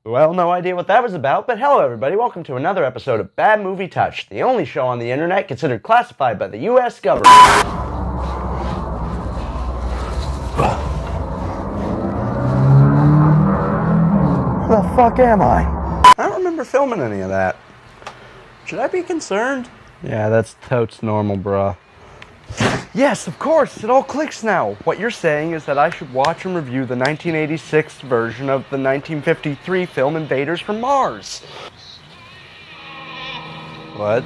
Well, no idea what that was about, but hello everybody, welcome to another episode of Bad Movie Touch, the only show on the internet considered classified by the US government. Where the fuck am I? I don't remember filming any of that. Should I be concerned? Yeah, that's totes normal, bruh. Yes, of course, it all clicks now. What you're saying is that I should watch and review the 1986 version of the 1953 film Invaders from Mars. What?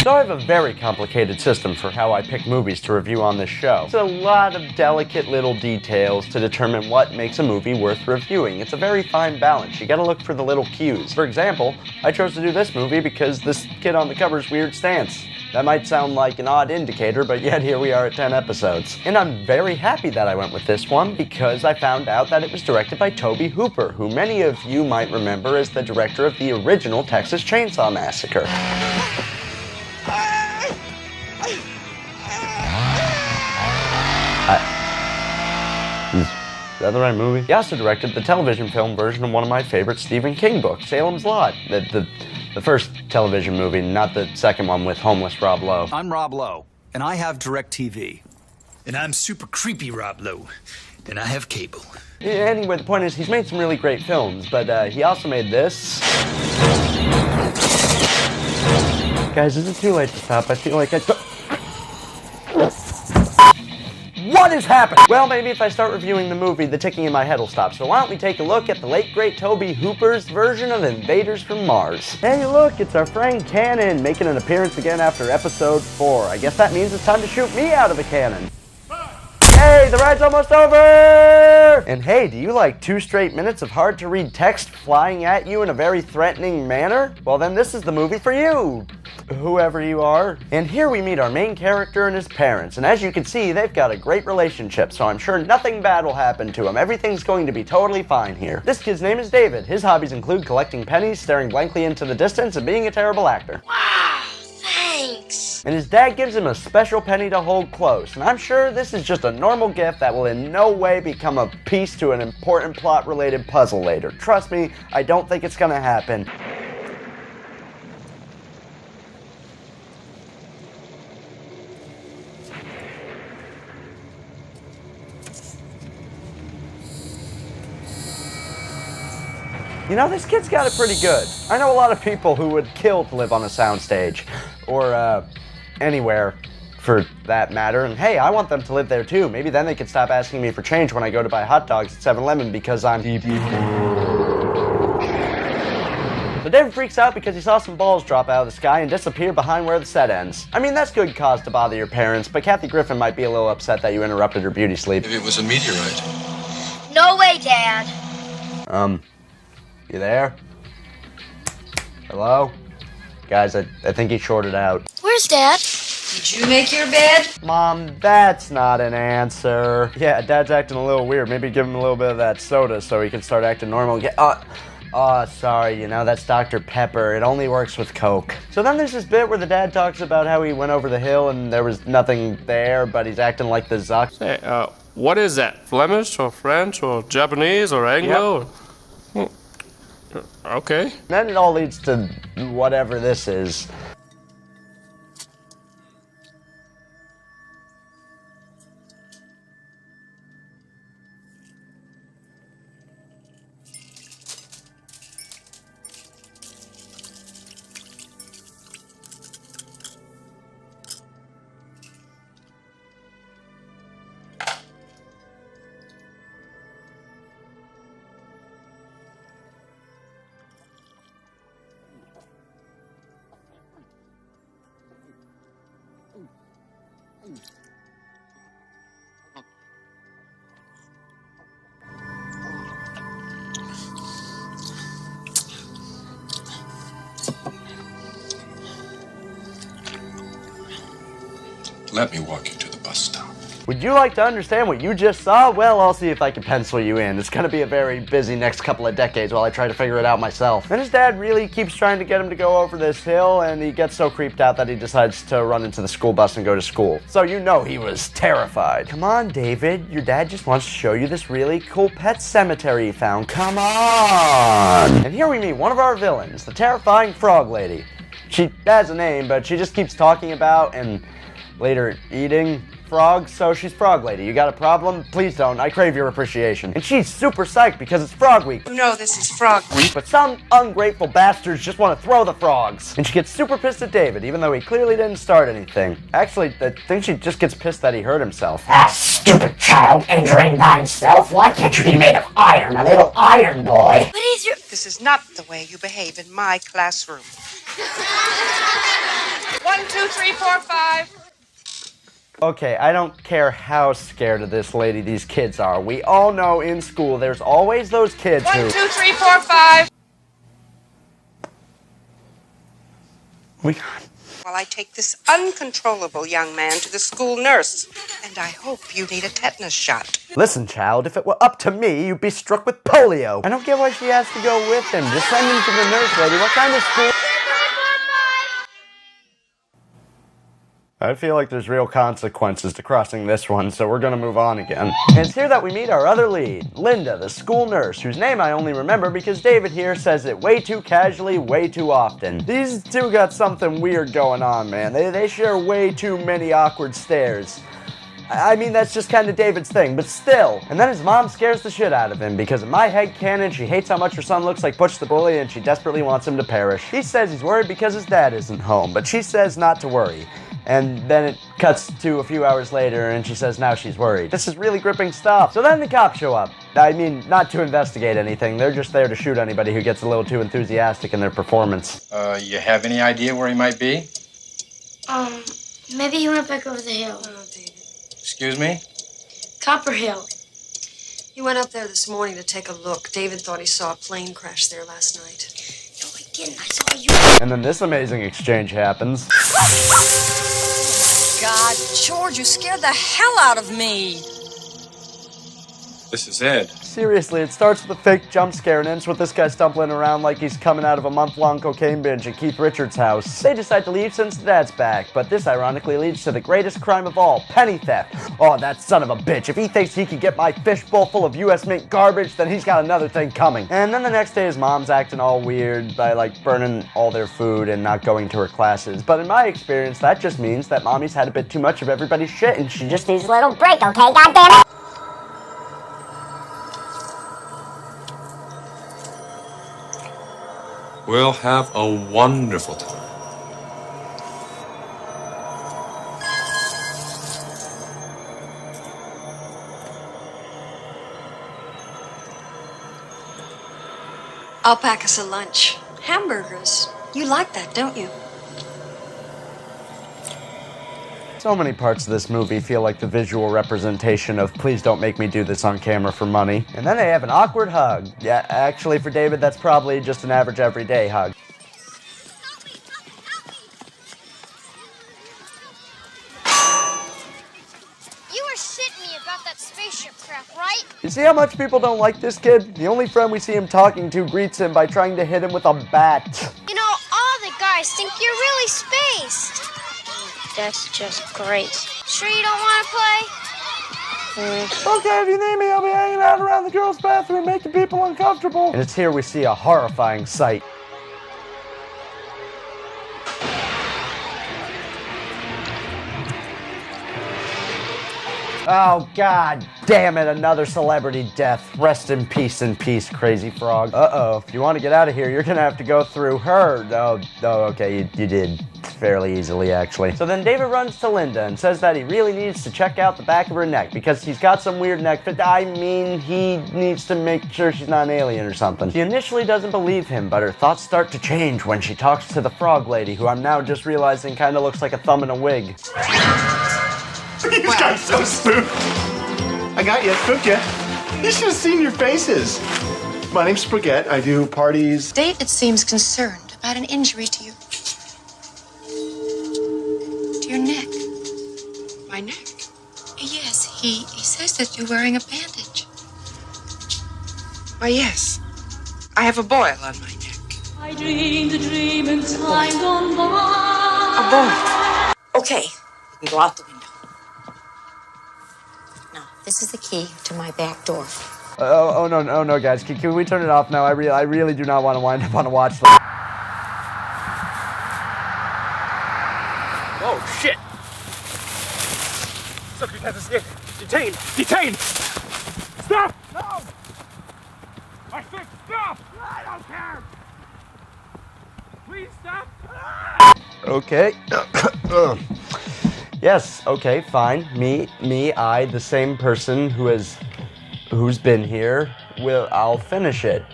So I have a very complicated system for how I pick movies to review on this show. It's a lot of delicate little details to determine what makes a movie worth reviewing. It's a very fine balance. You gotta look for the little cues. For example, I chose to do this movie because this kid on the cover's weird stance. That might sound like an odd indicator, but yet here we are at 10 episodes. And I'm very happy that I went with this one because I found out that it was directed by Tobe Hooper, who many of you might remember as the director of the original Texas Chainsaw Massacre. Is that the right movie? He also directed the television film version of one of my favorite Stephen King books, Salem's Lot. The first television movie, not the second one with homeless Rob Lowe. I'm Rob Lowe, and I have DirecTV. And I'm super creepy Rob Lowe, and I have cable. Anyway, the point is, he's made some really great films, but he also made this. Guys, is it too late to stop? I feel like What is happening? Well, maybe if I start reviewing the movie, the ticking in my head will stop. So why don't we take a look at the late, great Tobe Hooper's version of Invaders from Mars. Hey, look, it's our friend Cannon making an appearance again after episode 4. I guess that means it's time to shoot me out of the cannon. Hey, the ride's almost over! And hey, do you like 2 straight minutes of hard-to-read text flying at you in a very threatening manner? Well, then this is the movie for you, whoever you are. And here we meet our main character and his parents, and as you can see, they've got a great relationship, so I'm sure nothing bad will happen to him. Everything's going to be totally fine here. This kid's name is David. His hobbies include collecting pennies, staring blankly into the distance, and being a terrible actor. Wow, thanks. And his dad gives him a special penny to hold close, and I'm sure this is just a normal gift that will in no way become a piece to an important plot-related puzzle later. Trust me, I don't think it's gonna happen. You know, this kid's got it pretty good. I know a lot of people who would kill to live on a soundstage, or anywhere for that matter, and hey, I want them to live there too. Maybe then they could stop asking me for change when I go to buy hot dogs at 7-Eleven because I'm... So David freaks out because he saw some balls drop out of the sky and disappear behind where the set ends. I mean, that's good cause to bother your parents, but Kathy Griffin might be a little upset that you interrupted her beauty sleep. Maybe it was a meteorite. No way, Dad. You there? Hello? Guys, I think he shorted out. Where's Dad? Did you make your bed? Mom, that's not an answer. Yeah, Dad's acting a little weird. Maybe give him a little bit of that soda so he can start acting normal again. Sorry, you know, that's Dr. Pepper. It only works with Coke. So then there's this bit where the dad talks about how he went over the hill and there was nothing there, but he's acting like the Zuck. Hey, what is that? Flemish or French or Japanese or Anglo? Yep. Okay. Then it all leads to whatever this is. Let me walk you to the bus stop. Would you like to understand what you just saw? Well, I'll see if I can pencil you in. It's gonna be a very busy next couple of decades while I try to figure it out myself. Then his dad really keeps trying to get him to go over this hill, and he gets so creeped out that he decides to run into the school bus and go to school. So you know he was terrified. Come on, David. Your dad just wants to show you this really cool pet cemetery he found. Come on! And here we meet one of our villains, the terrifying frog lady. She has a name, but she just keeps talking about and later eating frogs, so she's Frog Lady. You got a problem? Please don't. I crave your appreciation. And she's super psyched because it's Frog Week. No, this is Frog Week. But some ungrateful bastards just want to throw the frogs. And she gets super pissed at David, even though he clearly didn't start anything. Actually, I think she just gets pissed that he hurt himself. Ah, stupid child, injuring thyself. Why can't you be made of iron, a little iron boy? What is your... This is not the way you behave in my classroom. 1, 2, 3, 4, 5. Okay, I don't care how scared of this lady these kids are. We all know in school there's always those kids 1, who... 2, 3, 4, 5. While I take this uncontrollable young man to the school nurse, and I hope you need a tetanus shot. Listen, child, if it were up to me, you'd be struck with polio. I don't get why she has to go with him. Just send him to the nurse lady. What kind of school... I feel like there's real consequences to crossing this one, so we're gonna move on again. And it's here that we meet our other lead, Linda, the school nurse, whose name I only remember because David here says it way too casually, way too often. These two got something weird going on, man. They share way too many awkward stares. I mean, that's just kind of David's thing, but still. And then his mom scares the shit out of him because in my headcanon, she hates how much her son looks like Butch the Bully and she desperately wants him to perish. He says he's worried because his dad isn't home, but she says not to worry. And then it cuts to a few hours later and she says now she's worried. This is really gripping stuff. So then the cops show up. I mean, not to investigate anything. They're just there to shoot anybody who gets a little too enthusiastic in their performance. You have any idea where he might be? Maybe he went back over the hill. Oh, David. Excuse me? Copper Hill. He went up there this morning to take a look. David thought he saw a plane crash there last night. No, I didn't. I saw you. And then this amazing exchange happens. God, George, you scared the hell out of me. This is Ed. Seriously, it starts with a fake jump scare and ends with this guy stumbling around like he's coming out of a month-long cocaine binge at Keith Richards' house. They decide to leave since the dad's back, but this ironically leads to the greatest crime of all, penny theft. Oh, that son of a bitch. If he thinks he can get my fishbowl full of US Mint garbage, then he's got another thing coming. And then the next day his mom's acting all weird by like burning all their food and not going to her classes. But in my experience, that just means that mommy's had a bit too much of everybody's shit and she just needs Needs a little break, okay, goddammit? We'll have a wonderful time. I'll pack us a lunch. Hamburgers. You like that, don't you? So many parts of this movie feel like the visual representation of please don't make me do this on camera for money. And then they have an awkward hug. Yeah, actually for David that's probably just an average everyday hug. You were shitting me about that spaceship crap, right? You see how much people don't like this kid? The only friend we see him talking to greets him by trying to hit him with a bat. You know, all the guys think you're really spaced. That's just great. Sure you don't want to play? Okay, if you need me, I'll be hanging out around the girls' bathroom making people uncomfortable. And it's here we see a horrifying sight. Oh, god damn it, another celebrity death. Rest in peace, Crazy Frog. Uh-oh, if you want to get out of here, you're gonna have to go through her. Oh okay, you did fairly easily, actually. So then David runs to Linda and says that he really needs to check out the back of her neck because he's got some weird neck fit. I mean, he needs to make sure she's not an alien or something. She initially doesn't believe him, but her thoughts start to change when she talks to the frog lady, who I'm now just realizing kind of looks like a thumb in a wig. These guys so spooked. I got you, spooked you. You should have seen your faces. My name's Spaghetti. I do parties. David seems concerned about an injury to you. To your neck. My neck. Yes, says that you're wearing a bandage. Why, yes. I have a boil on my neck. I dreamed a dream in time gone by. A boil. Okay, you can go out the window. Now, this is the key to my back door. Oh no, guys, can we turn it off now? I really do not want to wind up on a watch list. Oh, shit! Subject has escaped. Detained! Detained! Stop! No! I said stop! I don't care! Please stop! Okay. Yes, okay, fine. I, the same person who's been here, I'll finish it.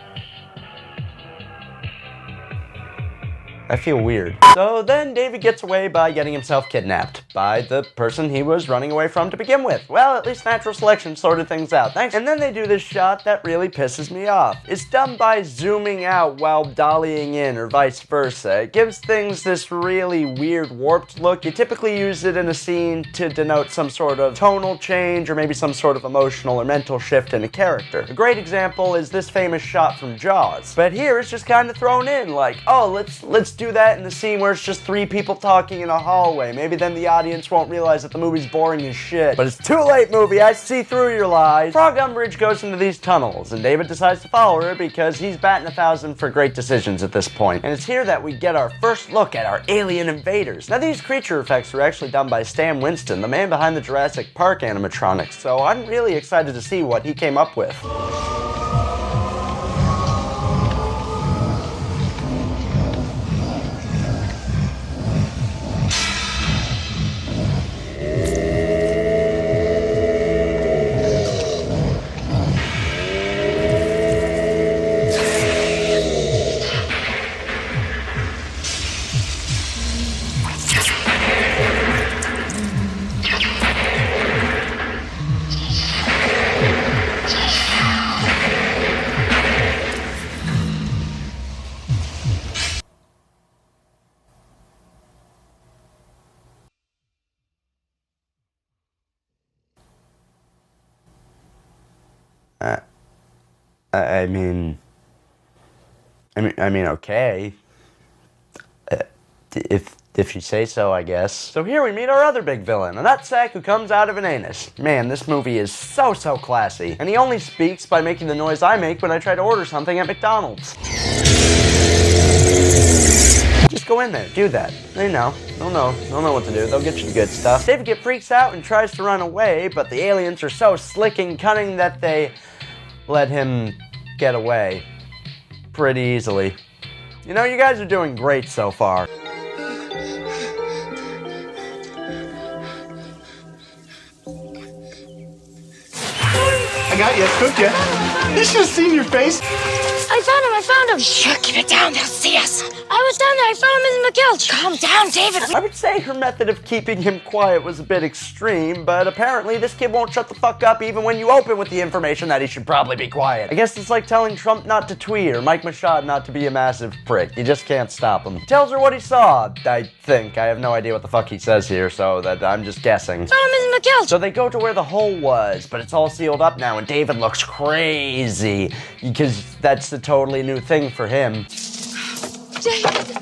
I feel weird. So then David gets away by getting himself kidnapped by the person he was running away from to begin with. Well, at least natural selection sorted things out. Thanks. And then they do this shot that really pisses me off. It's done by zooming out while dollying in, or vice versa. It gives things this really weird warped look. You typically use it in a scene to denote some sort of tonal change or maybe some sort of emotional or mental shift in a character. A great example is this famous shot from Jaws. But here it's just kind of thrown in like, oh, let's do that in the scene where it's just 3 people talking in a hallway. Maybe then the audience won't realize that the movie's boring as shit. But it's too late, movie. I see through your lies. Frog Umbridge goes into these tunnels, and David decides to follow her because he's batting 1,000 for great decisions at this point. And it's here that we get our first look at our alien invaders. Now, these creature effects were actually done by Stan Winston, the man behind the Jurassic Park animatronics, so I'm really excited to see what he came up with. I mean, okay. If you say so, I guess. So here we meet our other big villain, a nutsack who comes out of an anus. Man, this movie is so classy. And he only speaks by making the noise I make when I try to order something at McDonald's. Just go in there, do that. They know. They'll know what to do. They'll get you the good stuff. David freaks out and tries to run away, but the aliens are so slick and cunning that they let him get away pretty easily. You know, you guys are doing great so far. I got you, spooked you. You should have seen your face. I found him. Sure, keep it down, they'll see us. I was down there, I found him in the couch. Calm down, David. I would say her method of keeping him quiet was a bit extreme, but apparently this kid won't shut the fuck up even when you open with the information that he should probably be quiet. I guess it's like telling Trump not to tweet or Mike Machado not to be a massive prick. You just can't stop him. He tells her what he saw, I think. I have no idea what the fuck he says here, so that I'm just guessing. Found him in the couch. So they go to where the hole was, but it's all sealed up now, and David looks crazy because that's a totally new thing for him. David,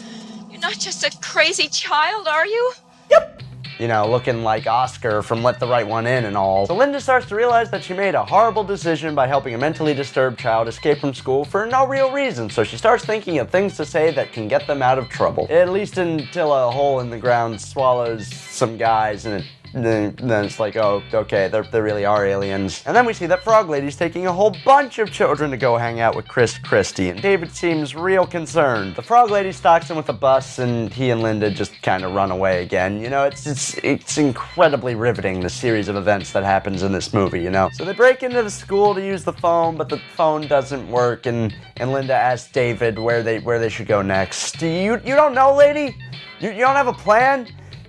you're not just a crazy child, are you? Yep. You know, looking like Oscar from Let the Right One In and all. So Linda starts to realize that she made a horrible decision by helping a mentally disturbed child escape from school for no real reason. So she starts thinking of things to say that can get them out of trouble. At least until a hole in the ground swallows some guys and then it's like, oh, okay, there really are aliens. And then we see that Frog Lady's taking a whole bunch of children to go hang out with Chris Christie, and David seems real concerned. The Frog Lady stalks him with a bus, and he and Linda just kind of run away again. You know, it's incredibly riveting, the series of events that happens in this movie, you know. So they break into the school to use the phone, but the phone doesn't work, and Linda asks David where they should go next. You don't know, lady? You don't have a plan?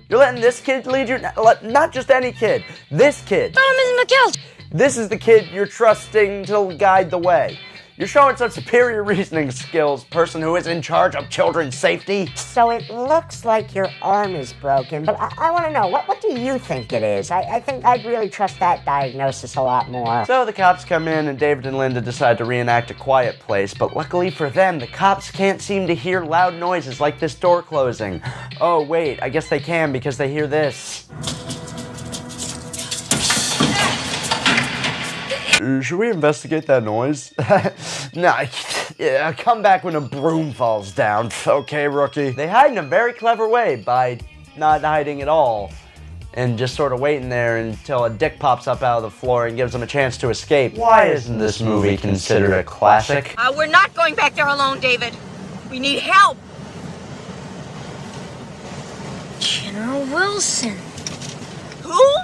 You're letting this kid lead you? Not just any kid. This kid. Found him in the couch. This is the kid you're trusting to guide the way. You're showing some superior reasoning skills, person who is in charge of children's safety. So it looks like your arm is broken, but I want to know, what do you think it is? I think I'd really trust that diagnosis a lot more. So the cops come in and David and Linda decide to reenact A Quiet Place, but luckily for them, the cops can't seem to hear loud noises like this door closing. Oh wait, I guess they can because they hear this. Should we investigate that noise? Nah, yeah, come back when a broom falls down. Okay, rookie. They hide in a very clever way by not hiding at all and just sort of waiting there until a dick pops up out of the floor and gives them a chance to escape. Why isn't this movie considered a classic? We're not going back there alone, David. We need help. General Wilson. Who?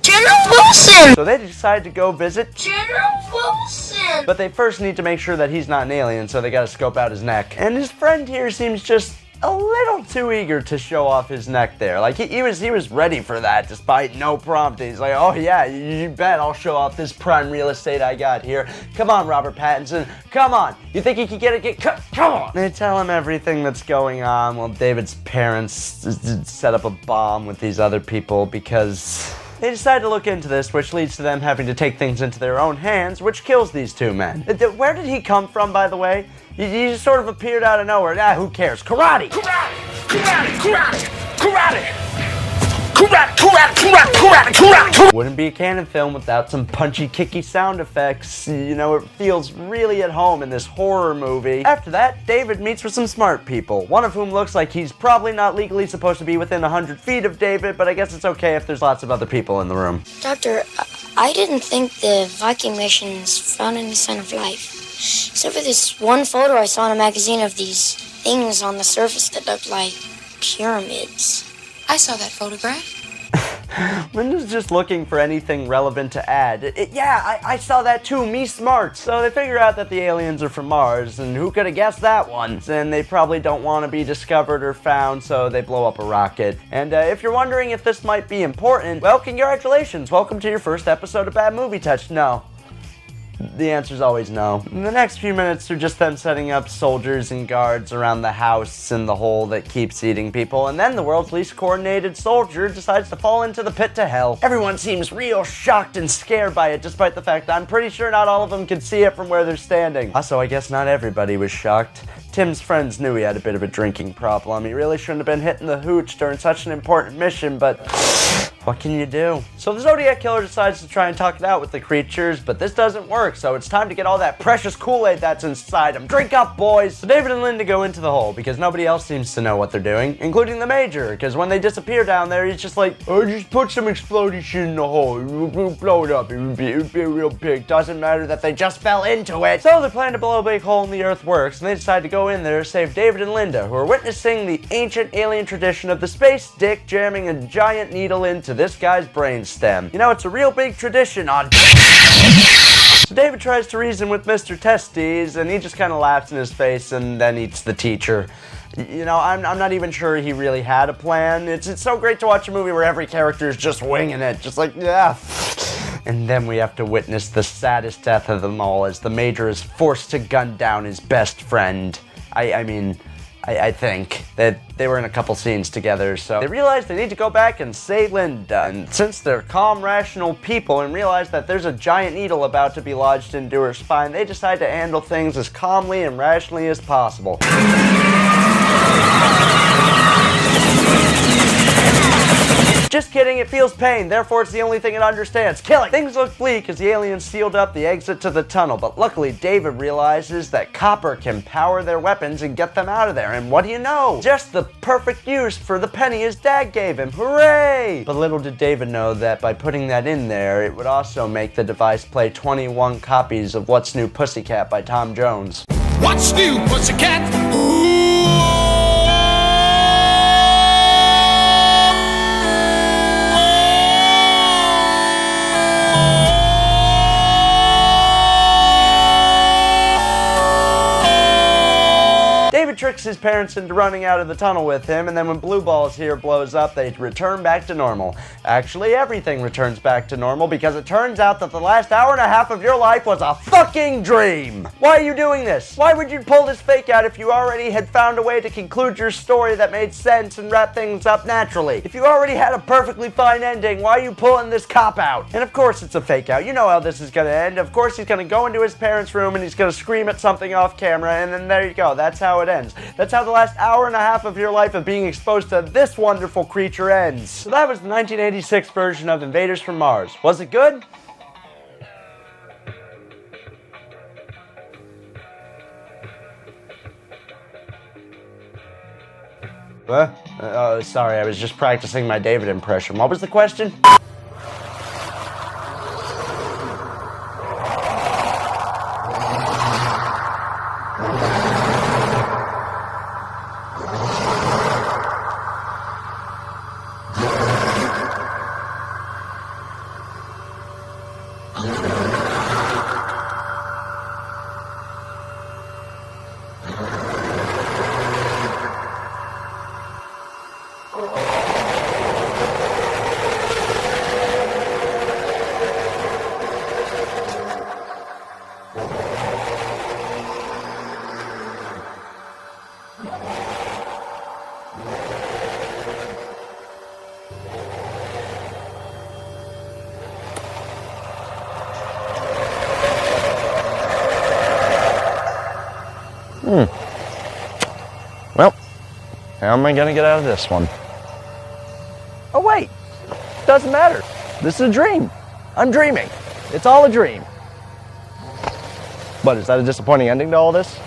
General Wilson! So they decide to go visit General Wilson! but they first need to make sure that he's not an alien, so they gotta scope out his neck. And his friend here seems just a little too eager to show off his neck there. Like, he was ready for that despite no prompt. He's like, oh yeah, you bet I'll show off this prime real estate I got here. Come on, Robert Pattinson. Come on. You think he can get it? Come on. They tell him everything that's going on. Well, David's parents set up a bomb with these other people because they decide to look into this, which leads to them having to take things into their own hands, which kills these two men. Where did he come from, by the way? He just sort of appeared out of nowhere. Who cares? Karate! Karate! Karate! Karate! Karate! Karate! Karate! Karate! Karate! Karate! Wouldn't be a canon film without some punchy, kicky sound effects. You know, it feels really at home in this horror movie. After that, David meets with some smart people, one of whom looks like he's probably not legally supposed to be within 100 feet of David, but I guess it's okay if there's lots of other people in the room. Doctor, I didn't think the Viking missions found any sign of life. Except for this one photo I saw in a magazine of these things on the surface that looked like pyramids. I saw that photograph. Linda's just looking for anything relevant to add. Yeah, I saw that too, me smart. So they figure out that the aliens are from Mars, and who could have guessed that one? And they probably don't want to be discovered or found, so they blow up a rocket. And if you're wondering if this might be important, well, congratulations. Welcome to your first episode of Bad Movie Touch. No. The answer's always no. In the next few minutes are just them setting up soldiers and guards around the house in the hole that keeps eating people, and then the world's least coordinated soldier decides to fall into the pit to hell. Everyone seems real shocked and scared by it, despite the fact that I'm pretty sure not all of them could see it from where they're standing. Also, I guess not everybody was shocked. Tim's friends knew he had a bit of a drinking problem. He really shouldn't have been hitting the hooch during such an important mission, but what can you do? So the Zodiac Killer decides to try and talk it out with the creatures, but this doesn't work, so it's time to get all that precious Kool-Aid that's inside them. Drink up, boys! So David and Linda go into the hole because nobody else seems to know what they're doing, including the Major, because when they disappear down there, he's just like, oh, just put some exploding shit in the hole. We'll blow it up. It would be real big. Doesn't matter that they just fell into it. So the plan to blow a big hole in the earth works, and they decide to go in there to save David and Linda, who are witnessing the ancient alien tradition of the space dick jamming a giant needle into this guy's brainstem. You know, it's a real big tradition on... So David tries to reason with Mr. Testes, and he just kind of laughs in his face and then eats the teacher. You know, I'm not even sure he really had a plan. It's so great to watch a movie where every character is just winging it, just like, yeah. And then we have to witness the saddest death of them all as the Major is forced to gun down his best friend. I think that they were in a couple scenes together, so they realize they need to go back and save Linda. And since they're calm, rational people and realize that there's a giant needle about to be lodged into her spine, they decide to handle things as calmly and rationally as possible. Just kidding, it feels pain, therefore it's the only thing it understands. Killing! Things look bleak as the aliens sealed up the exit to the tunnel, but luckily David realizes that copper can power their weapons and get them out of there, and what do you know? Just the perfect use for the penny his dad gave him, hooray! But little did David know that by putting that in there, it would also make the device play 21 copies of What's New Pussycat by Tom Jones. What's new, Pussycat? David tricks his parents into running out of the tunnel with him, and then when Blue Balls here blows up, they return back to normal. Actually, everything returns back to normal because it turns out that the last hour and a half of your life was a fucking dream. Why are you doing this? Why would you pull this fake out if you already had found a way to conclude your story that made sense and wrap things up naturally? If you already had a perfectly fine ending, why are you pulling this cop out? And of course it's a fake out. You know how this is gonna end. Of course he's gonna go into his parents' room and he's gonna scream at something off camera, and then there you go. That's how it ends. That's how the last hour and a half of your life of being exposed to this wonderful creature ends. So that was the 1986 version of Invaders from Mars. Was it good? Sorry, I was just practicing my David impression. What was the question? Well, how am I gonna get out of this one? Oh wait, doesn't matter. This is a dream. I'm dreaming. It's all a dream. But is that a disappointing ending to all this?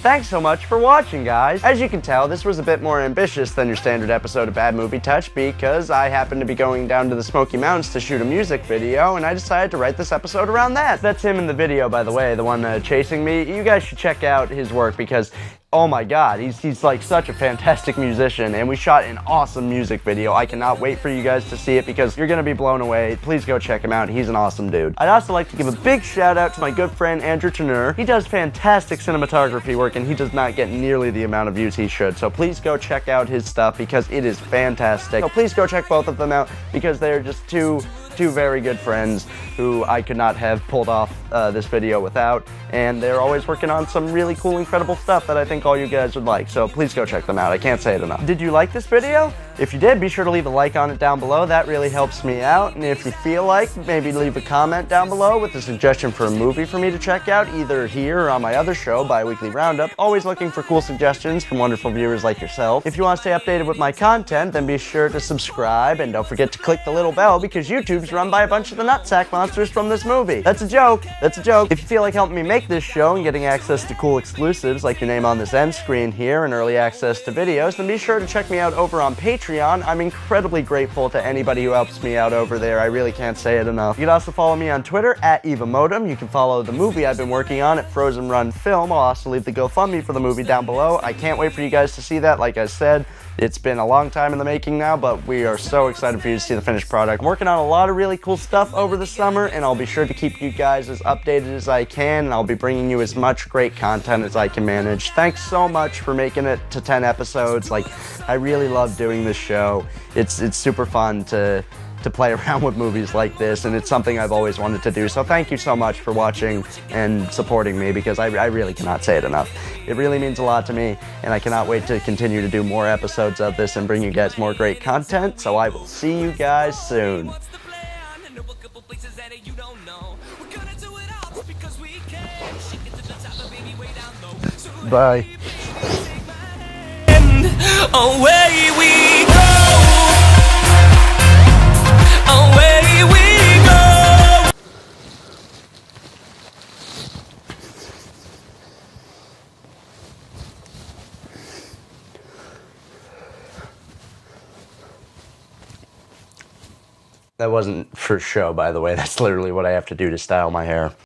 Thanks so much for watching, guys. As you can tell, this was a bit more ambitious than your standard episode of Bad Movie Touch because I happened to be going down to the Smoky Mountains to shoot a music video, and I decided to write this episode around that. That's him in the video, by the way, the one chasing me. You guys should check out his work because oh my god, he's like such a fantastic musician, and we shot an awesome music video. I cannot wait for you guys to see it because you're gonna be blown away. Please go check him out. He's an awesome dude. I'd also like to give a big shout out to my good friend Andrew Turnure. He does fantastic cinematography work, and he does not get nearly the amount of views he should. So please go check out his stuff because it is fantastic. So please go check both of them out because they're just two very good friends who I could not have pulled off this video without, and they're always working on some really cool, incredible stuff that I think all you guys would like, so please go check them out. I can't say it enough. Did you like this video? If you did, be sure to leave a like on it down below. That really helps me out, and if you feel like, maybe leave a comment down below with a suggestion for a movie for me to check out, either here or on my other show, Bi-Weekly Roundup. Always looking for cool suggestions from wonderful viewers like yourself. If you want to stay updated with my content, then be sure to subscribe, and don't forget to click the little bell because YouTube's run by a bunch of the nutsack monsters from this movie. That's a joke. That's a joke. If you feel like helping me make this show and getting access to cool exclusives like your name on this end screen here and early access to videos, then be sure to check me out over on Patreon. I'm incredibly grateful to anybody who helps me out over there. I really can't say it enough. You can also follow me on Twitter at EvaModem. You can follow the movie I've been working on at Frozen Run Film. I'll also leave the GoFundMe for the movie down below. I can't wait for you guys to see that. Like I said, it's been a long time in the making now, but we are so excited for you to see the finished product. I'm working on a lot of really cool stuff over the summer, and I'll be sure to keep you guys as updated as I can, and I'll be bringing you as much great content as I can manage. Thanks so much for making it to 10 episodes. Like, I really love doing this show. It's super fun to play around with movies like this, and it's something I've always wanted to do. So thank you so much for watching and supporting me because I really cannot say it enough. It really means a lot to me, and I cannot wait to continue to do more episodes of this and bring you guys more great content. So I will see you guys soon. Bye. Away we go. Away we go. That wasn't for show, by the way. That's literally what I have to do to style my hair.